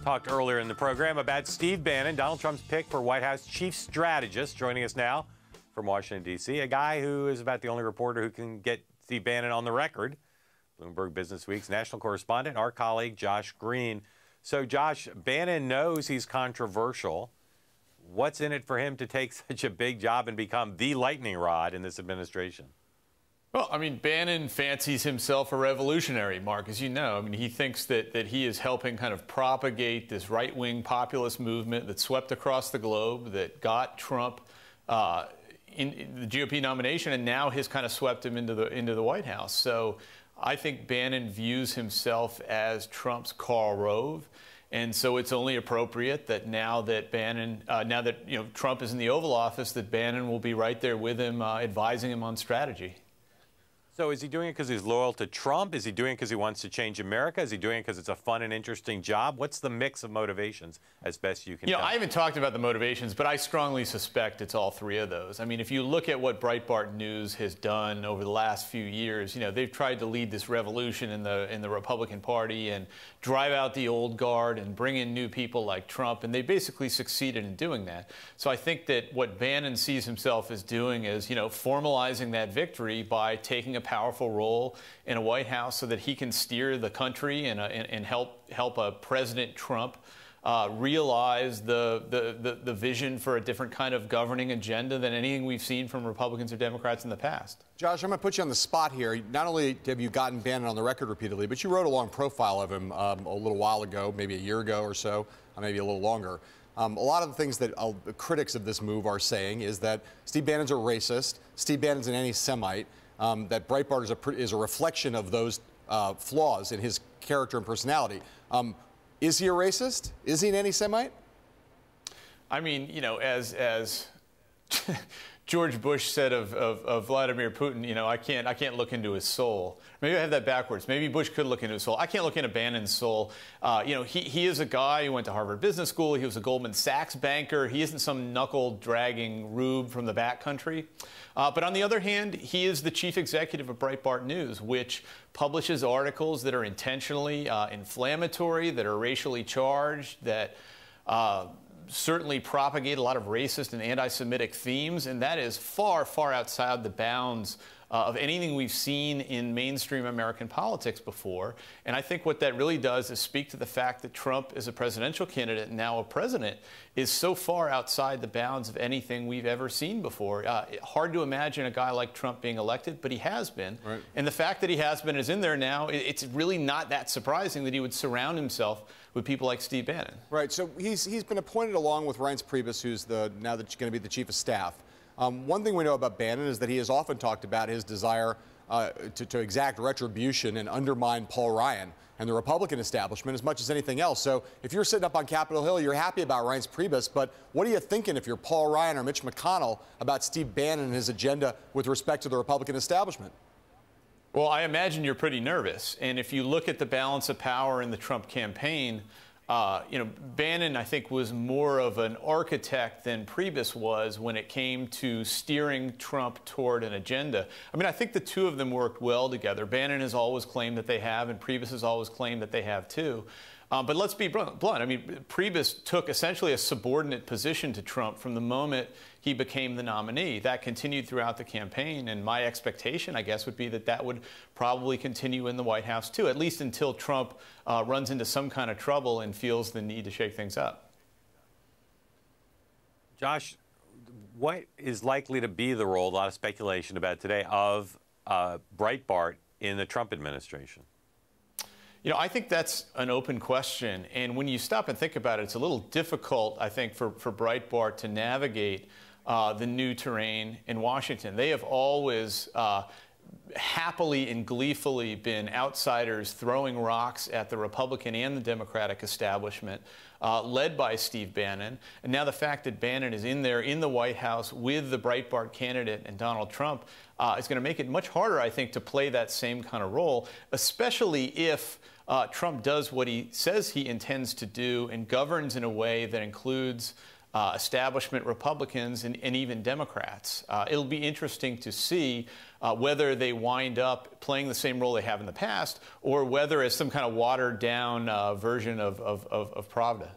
Talked earlier in the program about Steve Bannon, Donald Trump's pick for White House chief strategist. Joining us now from Washington, D.C., a guy who is about the only reporter who can get Steve Bannon on the record. Bloomberg Businessweek's national correspondent, our colleague Josh Green. So, Josh, Bannon knows he's controversial. What's in it for him to take such a big job and become the lightning rod in this administration? Well, I mean, Bannon fancies himself a revolutionary, Mark, as you know. I mean, he thinks that he is helping kind of propagate this right-wing populist movement that swept across the globe, that got Trump in the GOP nomination, and now has kind of swept him into the White House. So I think Bannon views himself as Trump's Karl Rove. And so it's only appropriate that now that Trump is in the Oval Office, that Bannon will be right there with him, advising him on strategy. So is he doing it because he's loyal to Trump? Is he doing it because he wants to change America? Is he doing it because it's a fun and interesting job? What's the mix of motivations, as best you can tell? I haven't talked about the motivations, but I strongly suspect it's all three of those. I mean, if you look at what Breitbart News has done over the last few years, they've tried to lead this revolution in the Republican Party and drive out the old guard and bring in new people like Trump, and they basically succeeded in doing that. So I think that what Bannon sees himself as doing is, formalizing that victory by taking a powerful role in a White House so that he can steer the country and help a President Trump realize the vision for a different kind of governing agenda than anything we've seen from Republicans or Democrats in the past. Josh, I'm going to put you on the spot here. Not only have you gotten Bannon on the record repeatedly, but you wrote a long profile of him a little while ago, maybe a year ago or so, maybe a little longer. A lot of the things that the critics of this move are saying is that Steve Bannon's a racist, Steve Bannon's an anti-Semite, that Breitbart is a reflection of those flaws in his character and personality. Is he a racist? Is he an anti-Semite? I mean, as George Bush said of Vladimir Putin, I can't look into his soul. Maybe I have that backwards. Maybe Bush could look into his soul. I can't look into Bannon's soul. He is a guy who went to Harvard Business School. He was a Goldman Sachs banker. He isn't some knuckle-dragging rube from the backcountry. But on the other hand, he is the chief executive of Breitbart News, which publishes articles that are intentionally inflammatory, that are racially charged, that certainly propagate a lot of racist and anti-Semitic themes, and that is far, far outside the bounds of anything we've seen in mainstream American politics before. And I think what that really does is speak to the fact that Trump is a presidential candidate and now a president is so far outside the bounds of anything we've ever seen before. Hard to imagine a guy like Trump being elected, but he has been. Right. And the fact that he has been is in there now, it's really not that surprising that he would surround himself with people like Steve Bannon. Right. So he's been appointed along with Reince Priebus, who's now going to be the chief of staff. One thing we know about Bannon is that he has often talked about his desire to exact retribution and undermine Paul Ryan and the Republican establishment as much as anything else. So if you're sitting up on Capitol Hill, you're happy about Reince Priebus, but what are you thinking if you're Paul Ryan or Mitch McConnell about Steve Bannon and his agenda with respect to the Republican establishment? Well, I imagine you're pretty nervous. And if you look at the balance of power in the Trump campaign, Bannon, I think, was more of an architect than Priebus was when it came to steering Trump toward an agenda. I mean, I think the two of them worked well together. Bannon has always claimed that they have, and Priebus has always claimed that they have, too. But let's be blunt. I mean, Priebus took essentially a subordinate position to Trump from the moment he became the nominee. That continued throughout the campaign, and my expectation, I guess, would be that that would probably continue in the White House, too, at least until Trump runs into some kind of trouble and feels the need to shake things up. Josh, what is likely to be the role, a lot of speculation about today, of Breitbart in the Trump administration? I think that's an open question. And when you stop and think about it, it's a little difficult, I think, for Breitbart to navigate the new terrain in Washington. They have always happily and gleefully been outsiders throwing rocks at the Republican and the Democratic establishment, led by Steve Bannon. And now the fact that Bannon is in there in the White House with the Breitbart candidate and Donald Trump is going to make it much harder, I think, to play that same kind of role, especially if Trump does what he says he intends to do and governs in a way that includes establishment Republicans and even Democrats. It'll be interesting to see whether they wind up playing the same role they have in the past, or whether it's some kind of watered down version of Pravda.